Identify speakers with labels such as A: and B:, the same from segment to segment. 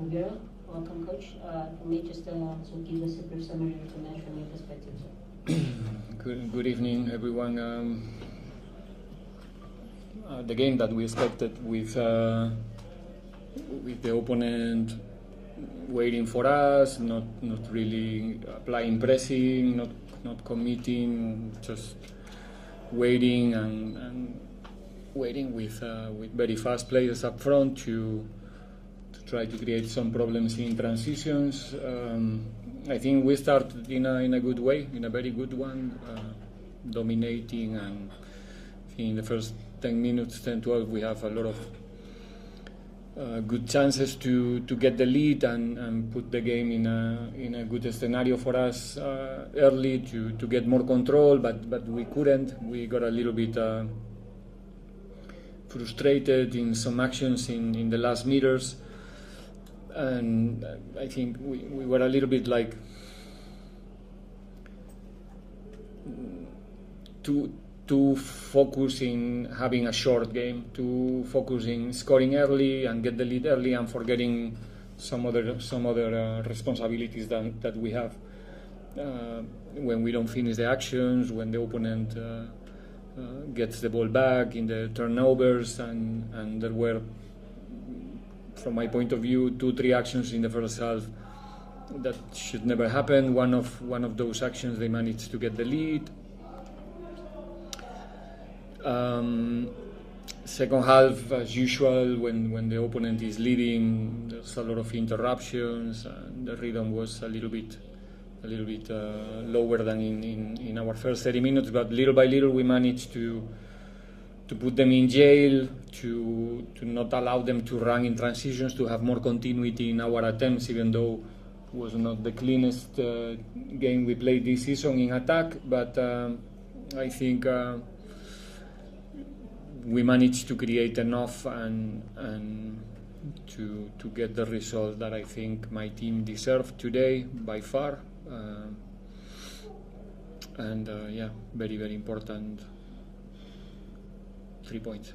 A: Riveiro, welcome, coach. Can you just give us a brief summary of the match from your perspective, sir?
B: Good evening, everyone. The game that we expected with the opponent waiting for us, not really applying pressing, not committing, just waiting and waiting with very fast players up front to try to create some problems in transitions. I think we started in a good way, in a very good one, dominating, and I think in the first 10 minutes, 10-12, we have a lot of good chances to get the lead and put the game in a good scenario for us early to get more control, but we couldn't. We got a little bit frustrated in some actions in the last meters, and I think we were a little bit like too focused in having a short game, too focused in scoring early and get the lead early, and forgetting some other responsibilities that we have when we don't finish the actions, when the opponent gets the ball back in the turnovers, and there were, from my point of view, 2-3 actions in the first half that should never happen. One of those actions, they managed to get the lead. Second half, as usual, when the opponent is leading, there's a lot of interruptions, and the rhythm was a little bit lower than in our first 30 minutes. But little by little, we managed to put them in jail, to not allow them to run in transitions, to have more continuity in our attempts, even though it was not the cleanest game we played this season in attack. But I think we managed to create enough and to get the result that I think my team deserved today by far. Very, very important 3 points.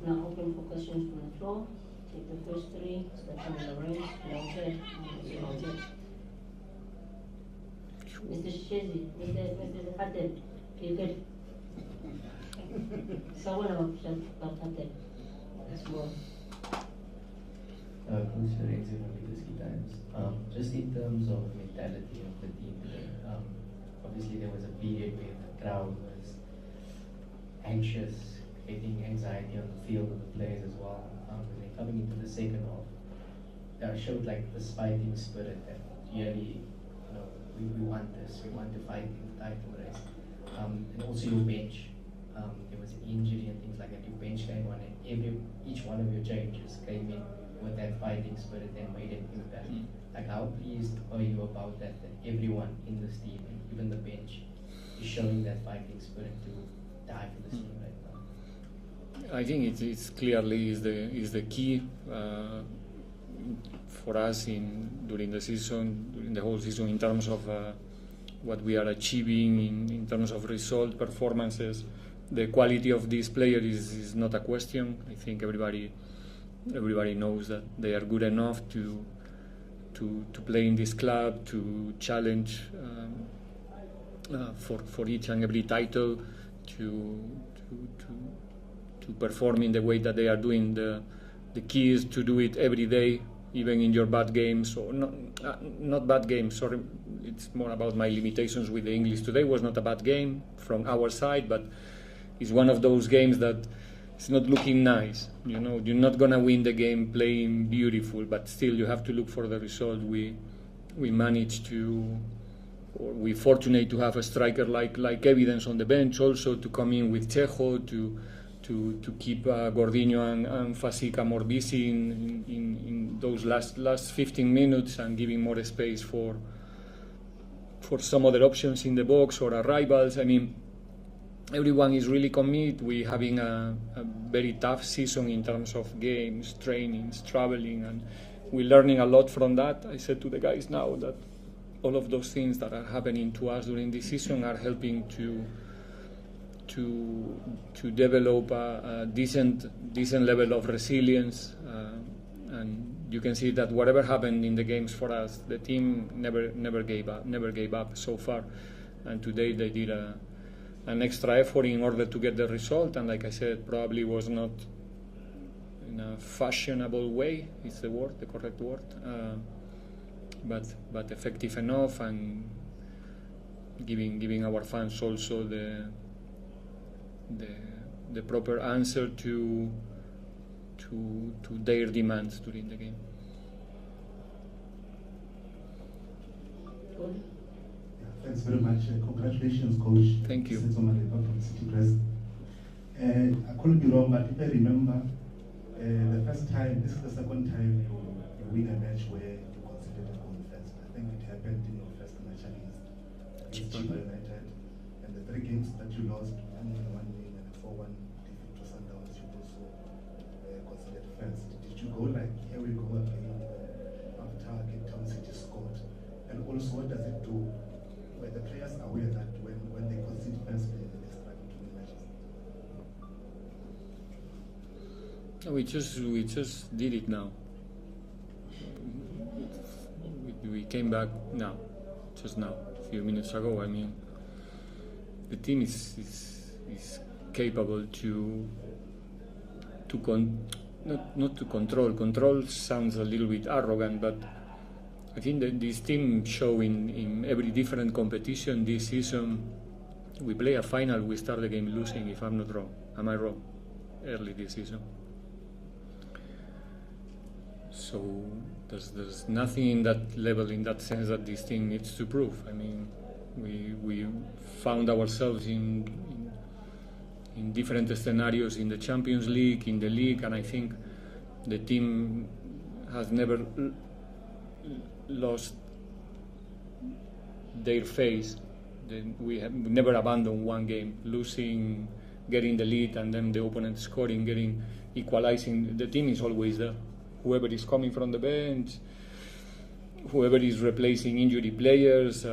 A: Now open for questions from the floor. Take the first 3, starting on the range. Mr. Shezi, Mr. Fatel, you good? Someone else should Fatel. That's more.
C: Coach Lorenzo from Legacy Times. Just in terms of mentality of the team today, obviously there was a period where the crowd was anxious, creating anxiety on the field of the players as well. And then coming into the second half, showed like this fighting spirit that really, we want this, we want to fight in the title race. And also your bench. There was an injury and things like that. Your bench came on, and each one of your changes came in with that fighting spirit and made an impact. Like, how pleased are you about that everyone in this team, and even the bench, is showing that fighting spirit to die for this team right now?
B: I think it's clearly is the key for us during the season, during the whole season, in terms of what we are achieving in terms of result performances. The quality of these players is not a question. I think everybody knows that they are good enough to play in this club, to challenge for each and every title, to perform in the way that they are doing. The key is to do it every day, even in your bad games, or not bad games. Sorry, it's more about my limitations with the English. Today was not a bad game from our side, but it's one of those games that it's not looking nice. You're not gonna win the game playing beautiful, but still you have to look for the result. We managed to, or we fortunate to have a striker like Evidence on the bench, also to come in with Chejo to keep Gordinho and Fasica more busy in those last 15 minutes, and giving more space for some other options in the box or arrivals. I mean, everyone is really committed. We're having a very tough season in terms of games, trainings, traveling, and we're learning a lot from that. I said to the guys now that all of those things that are happening to us during this season are helping to develop a decent level of resilience and you can see that whatever happened in the games for us, the team never gave up so far. And today they did an extra effort in order to get the result, and like I said, probably was not in a fashionable way, is the correct word, but effective enough, and giving our fans also the proper answer to their demands during the game.
D: Thanks very much. Congratulations, Coach.
B: Thank you.
D: From City Press. I could be wrong, but if I remember, the first time, this is the second time you win a match where you considered a goal first. I think it happened in your first match against Chiba United, and the 3 games that you lost, 1-1 win and a 4-1 defeat to Sundowns, you also considered first. Did you go like, here we go again, after Cape Town City scored? And also, what does it do? Were the players aware that when they concede first, they struggle to win matches?
B: We just did it now. We came back now, just now, a few minutes ago. I mean, the team is capable not to control. Control sounds a little bit arrogant, but I think that this team show in every different competition this season. We play a final, we start the game losing, if I'm not wrong. Am I wrong? Early this season. So there's nothing in that level, in that sense, that this team needs to prove. I mean, we found ourselves in different scenarios in the Champions League, in the league, and I think the team has never lost their face. We have never abandoned one game, losing, getting the lead, and then the opponent scoring, equalizing. The team is always there. Whoever is coming from the bench, whoever is replacing injury players,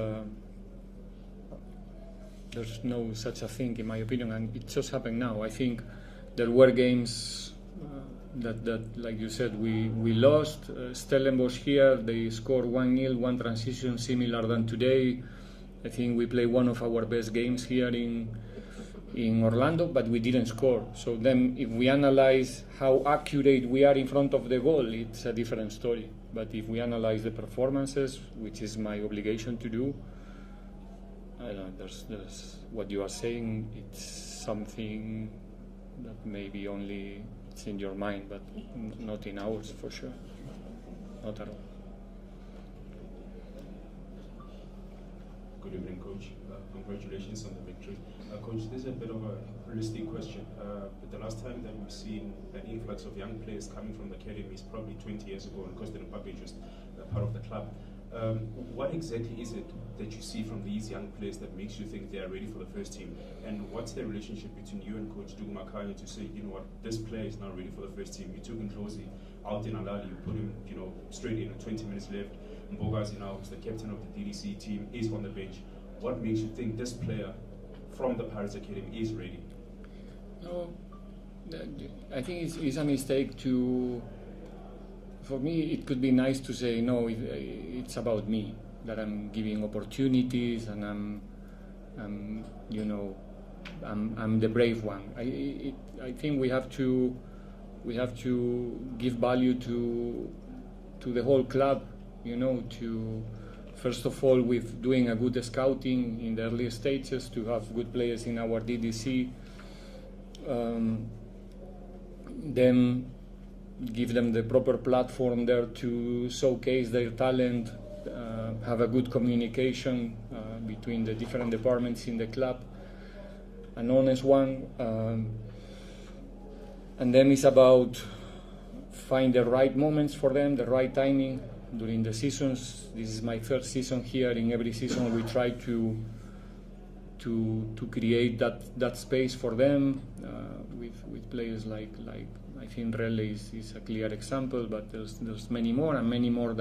B: there's no such a thing, in my opinion, and it just happened now. I think there were games that like you said, we lost. Stellenbosch here, they scored 1-0, one transition similar than today. I think we played one of our best games here in Orlando, but we didn't score. So then if we analyze how accurate we are in front of the goal, it's a different story. But if we analyze the performances, which is my obligation to do, I don't know, there's what you are saying, it's something that maybe only it's in your mind, but not in ours for sure. Not at all.
E: Good evening, Coach. Congratulations on the victory. Coach, this is a bit of a holistic question. But the last time that we've seen an influx of young players coming from the academy is probably 20 years ago, and Costa Republic just part of the club. What exactly is it that you see from these young players that makes you think they are ready for the first team? And what's the relationship between you and Coach Dugumakaya to say, you know what, this player is now ready for the first team? You took in Jose out in Alali, you put him, straight in, 20 minutes left. Mbogazi now, who's the captain of the DDC team, is on the bench. What makes you think this player from the Pirates Academy is ready?
B: No, I think it's a mistake to. For me, it could be nice to say, no, it's about me, that I'm giving opportunities and I'm the brave one. I think we have to give value to the whole club, to first of all with doing a good scouting in the early stages, to have good players in our DDC, then give them the proper platform there to showcase their talent, have a good communication between the different departments in the club, an honest one, and then it's about find the right moments for them, the right timing during the seasons. This is my first season here. In every season we try to create that space for them with players like I think Rele is a clear example, but there's many more and many more.